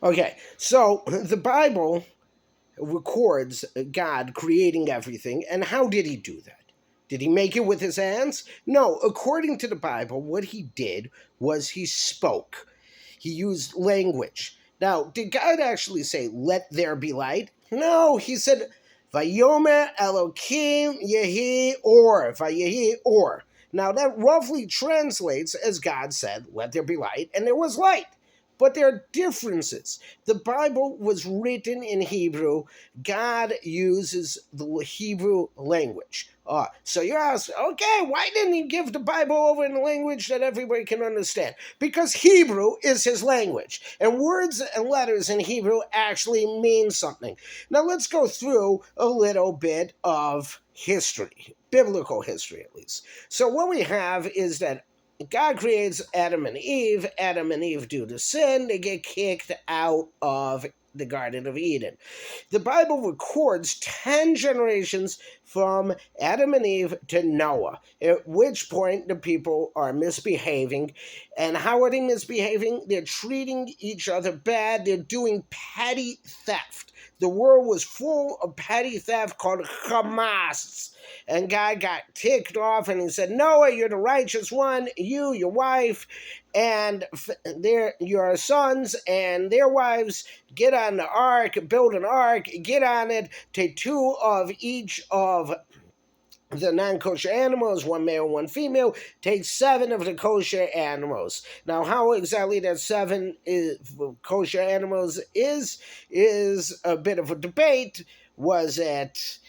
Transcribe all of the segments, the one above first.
Okay, so the Bible records God creating everything, and how did he do that? Did he make it with his hands? No, according to the Bible, what he did was he spoke. He used language. Now, did God actually say, "Let there be light"? No, he said, "Vayomer Elokim Yehi Or." Vayehi Or. Now, that roughly translates as God said, "Let there be light," and there was light. But there are differences. The Bible was written in Hebrew. God uses the Hebrew language. So you ask, okay, why didn't he give the Bible over in a language that everybody can understand? Because Hebrew is his language, and words and letters in Hebrew actually mean something. Now let's go through a little bit of history, biblical history at least. So what we have is that God creates Adam and Eve. Adam and Eve do the sin. They get kicked out of the Garden of Eden. The Bible records 10 generations from Adam and Eve to Noah, at which point the people are misbehaving. And how are they misbehaving? They're treating each other bad. They're doing petty theft. The world was full of petty theft called Hamas. And God got ticked off and he said, "Noah, you're the righteous one. You, your wife, and your sons and their wives get on the ark, build an ark, get on it, take two of each of the non-kosher animals, one male, one female, take 7 of the kosher animals." Now, how exactly that 7 kosher animals is a bit of a debate. Was it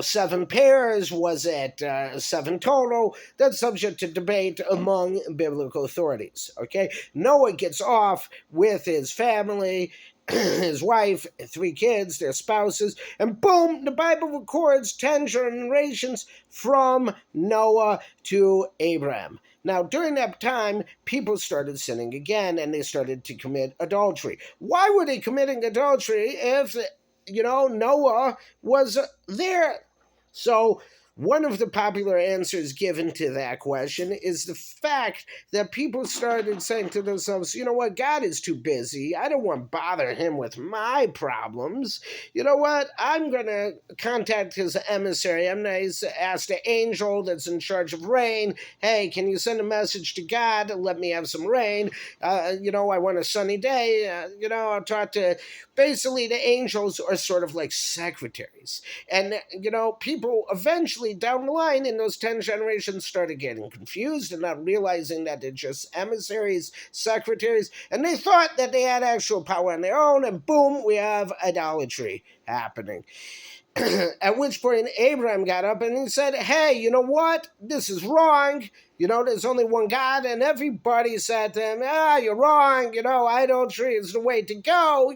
7 pairs? Was it 7 total? That's subject to debate among biblical authorities. Okay, Noah gets off with his family, his wife, 3 kids, their spouses, and boom, the Bible records 10 generations from Noah to Abraham. Now, during that time, people started sinning again and they started to commit adultery. Why were they committing adultery if, Noah was there? So, one of the popular answers given to that question is the fact that people started saying to themselves, "You know what, God is too busy. I don't want to bother him with my problems. You know what, I'm going to contact his emissary. I'm going to ask the angel that's in charge of rain, hey, can you send a message to God and let me have some rain? I want a sunny day. I'll talk to..." Basically, the angels are sort of like secretaries. And, people eventually down the line in those 10 generations started getting confused and not realizing that they're just emissaries, secretaries, and they thought that they had actual power on their own, and boom, we have idolatry happening. At which point Abraham got up and he said, "Hey, you know what? This is wrong. There's only one God." And everybody said to him, "You're wrong. Idolatry is the way to go.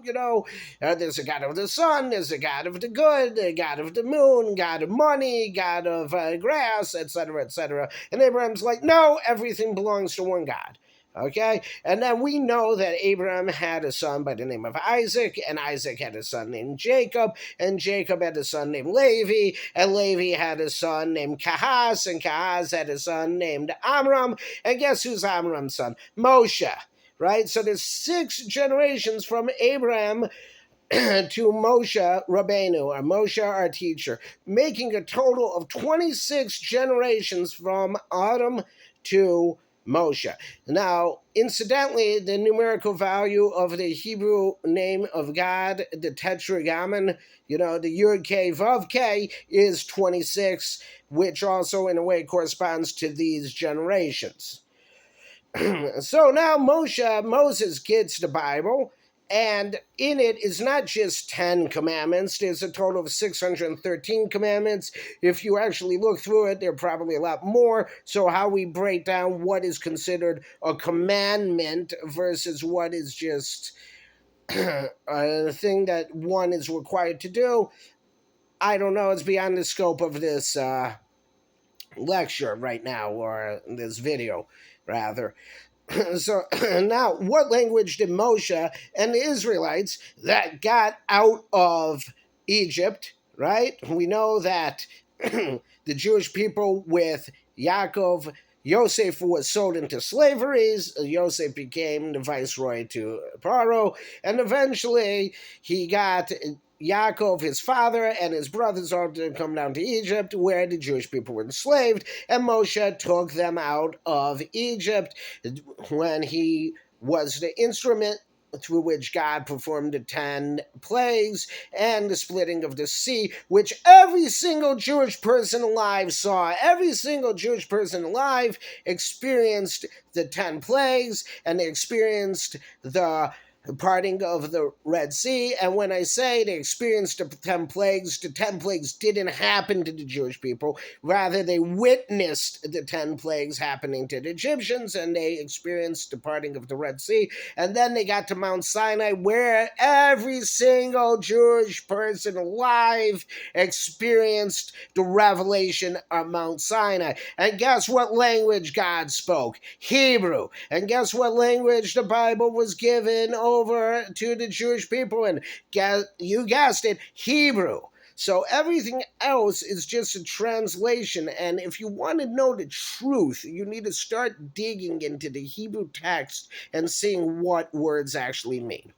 There's a God of the sun, there's a God of the good, a God of the moon, God of money, God of grass, etc., etc." And Abraham's like, "No, everything belongs to one God." Okay, and then we know that Abraham had a son by the name of Isaac, and Isaac had a son named Jacob, and Jacob had a son named Levi, and Levi had a son named Kahaz, and Kahaz had a son named Amram, and guess who's Amram's son? Moshe, right? So there's 6 generations from Abraham to Moshe Rabbeinu, or Moshe, our teacher, making a total of 26 generations from Adam to Moshe. Now, incidentally, the numerical value of the Hebrew name of God, the Tetragrammaton, the Yud K Vav K, is 26, which also in a way corresponds to these generations. So now Moses gets the Bible, and in it is not just 10 commandments. There's a total of 613 commandments. If you actually look through it, there are probably a lot more. So how we break down what is considered a commandment versus what is just a thing that one is required to do, I don't know. It's beyond the scope of this lecture right now, or this video, rather. So now, what language did Moshe and the Israelites that got out of Egypt, right? We know that the Jewish people with Yaakov, Yosef was sold into slavery. Yosef became the viceroy to Paro, and eventually he got Yaakov, his father, and his brothers all to come down to Egypt, where the Jewish people were enslaved, and Moshe took them out of Egypt when he was the instrument through which God performed the 10 plagues and the splitting of the sea, which every single Jewish person alive saw. Every single Jewish person alive experienced the 10 plagues, and they experienced the parting of the Red Sea. And when I say they experienced the 10 plagues didn't happen to the Jewish people. Rather, they witnessed the 10 plagues happening to the Egyptians, and they experienced the parting of the Red Sea. And then they got to Mount Sinai, where every single Jewish person alive experienced the revelation of Mount Sinai. And guess what language God spoke? Hebrew. And guess what language the Bible was given over to the Jewish people? And you guessed it, Hebrew. So everything else is just a translation. And if you want to know the truth, you need to start digging into the Hebrew text and seeing what words actually mean.